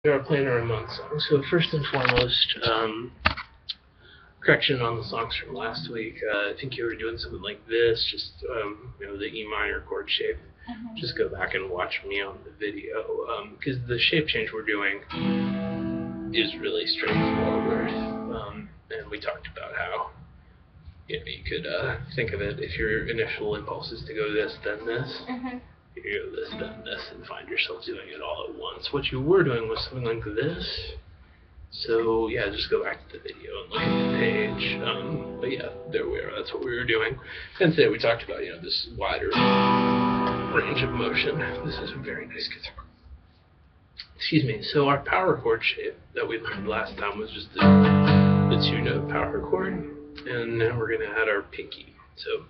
We are playing our month songs. So first and foremost, correction on the songs from last week. I think you were doing something like this, just the E minor chord shape. Just go back and watch me on the video, because the shape change we're doing is really straightforward. And we talked about how you could think of it if your initial impulse is to go this, then this. You go this, then this, and find yourself doing it all at once. What you were doing was something like this. So yeah, just go back to the video and look at the page. But yeah, there we are. That's what we were doing. And today we talked about this wider range of motion. This is a very nice guitar. Excuse me. So our power chord shape that we learned last time was just the two-note power chord, and now we're gonna add our pinky. So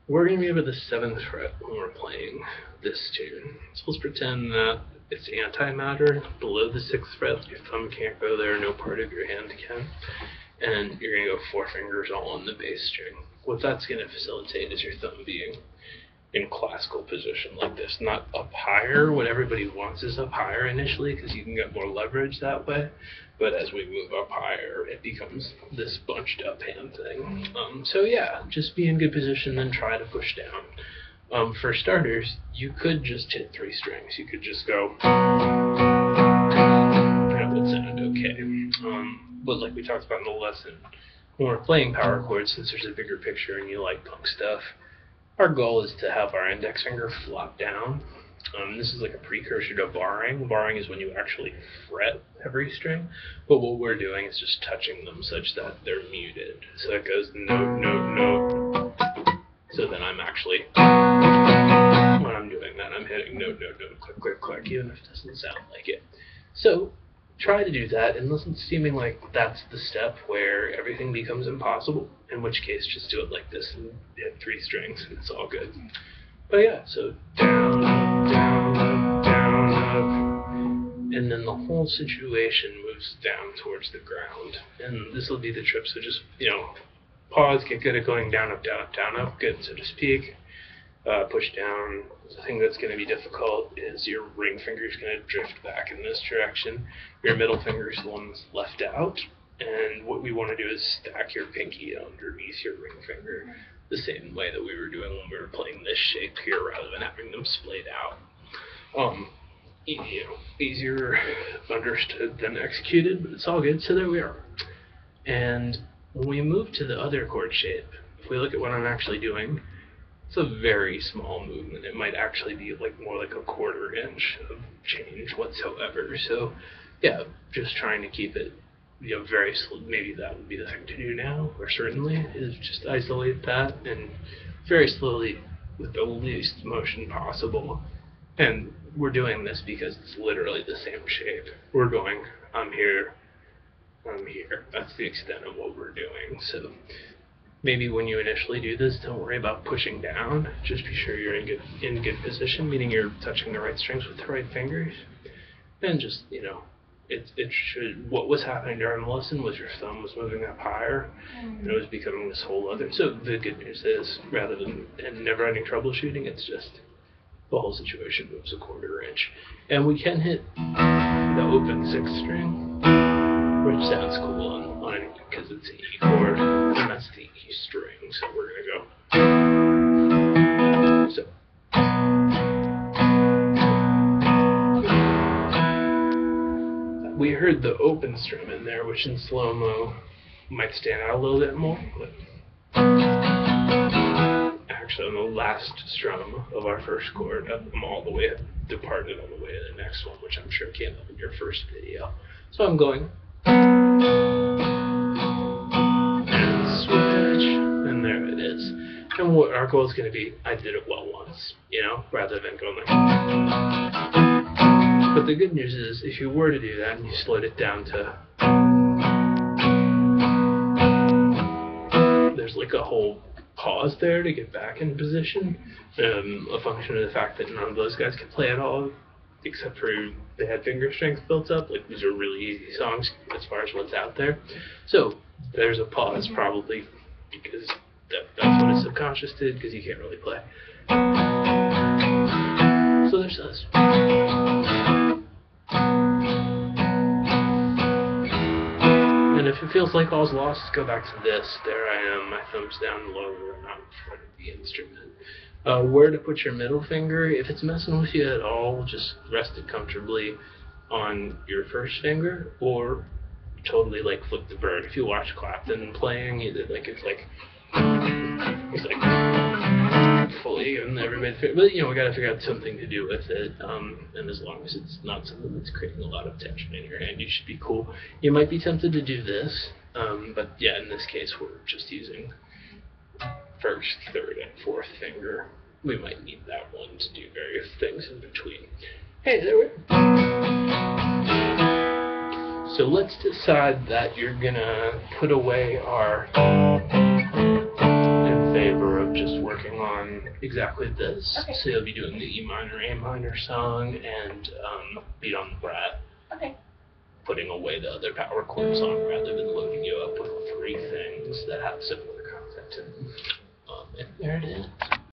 we're going to be over the 7th fret when we're playing this tune. So let's pretend that it's antimatter below the 6th fret. Your thumb can't go there, no part of your hand can. And you're going to go 4 fingers all on the bass string. What that's going to facilitate is your thumb being in classical position like this, not up higher. What everybody wants is up higher initially because you can get more leverage that way. But as we move up higher, it becomes this bunched up hand thing. So yeah, just be in good position and try to push down. For starters, you could just hit 3 strings. You could just go, that would sound okay. But like we talked about in the lesson, when we're playing power chords, since there's a bigger picture and you like punk stuff, our goal is to have our index finger flop down. This is like a precursor to barring. Barring is when you actually fret every string, but what we're doing is just touching them such that they're muted. So it goes note, note, note. So then I'm actually, when I'm doing that, I'm hitting note, note, note, click, click, click, even if it doesn't sound like it. So try to do that unless it's seeming like that's the step where everything becomes impossible, in which case just do it like this and hit 3 strings and it's all good. But yeah, so down, up, down, up, down, up, and then the whole situation moves down towards the ground. And this will be the trip, so just, pause, get good at going down, up, down, up, down, up, good, so to speak. Push down. The thing that's going to be difficult is your ring finger is going to drift back in this direction. Your middle finger is the one that's left out. And what we want to do is stack your pinky underneath your ring finger, the same way that we were doing when we were playing this shape here, rather than having them splayed out. Easier understood than executed, but it's all good. So there we are. And when we move to the other chord shape, if we look at what I'm actually doing, it's a very small movement. It might actually be more like a 1/4 inch of change whatsoever. So yeah, just trying to keep it very slow. Maybe that would be the thing to do now, or certainly, is just isolate that and very slowly with the least motion possible. And we're doing this because it's literally the same shape. We're going, I'm here, I'm here. That's the extent of what we're doing. So maybe when you initially do this, don't worry about pushing down. Just be sure you're in good position, meaning you're touching the right strings with the right fingers. And just, it should, what was happening during the lesson was your thumb was moving up higher, and it was becoming this whole other. So the good news is, rather than never-ending troubleshooting, it's just the whole situation moves a 1/4 inch. And we can hit the open 6th string, which sounds cool on it because it's an E chord, and that's the E string. So we're gonna go. So. We heard the open strum in there, which in slow-mo might stand out a little bit more. But actually, on the last strum of our first chord, I'm all the way departed on the way to the next one, which I'm sure came up in your first video. So I'm going and switch, and there it is. And what our goal is going to be, I did it well once, rather than going like. But the good news is, if you were to do that and you slowed it down to, there's like a whole pause there to get back in position, a function of the fact that none of those guys can play at all, except for they had finger strength built up. Like, these are really easy songs as far as what's out there. So there's a pause probably because that's what his subconscious did, because you can't really play. So there's us. it feels like all's lost, go back to this. There I am, my thumb's down lower, not in front of the instrument. Where to put your middle finger, if it's messing with you at all, just rest it comfortably on your first finger, or totally like flip the bird. If you watch Clapton playing, it's like fully and everybody. But we got to figure out something to do with it. And as long as it's not something that's creating a lot of tension in your hand, you should be cool. You might be tempted to do this, but yeah, in this case, we're just using first, third, and fourth finger. We might need that one to do various things in between. Hey, there we go. So let's decide that you're gonna put away our in favor of just working on exactly this. Okay. So you'll be doing the E minor, A minor song and beat on the Brat. Okay. Putting away the other power chord song rather than loading you up with 3 things that have some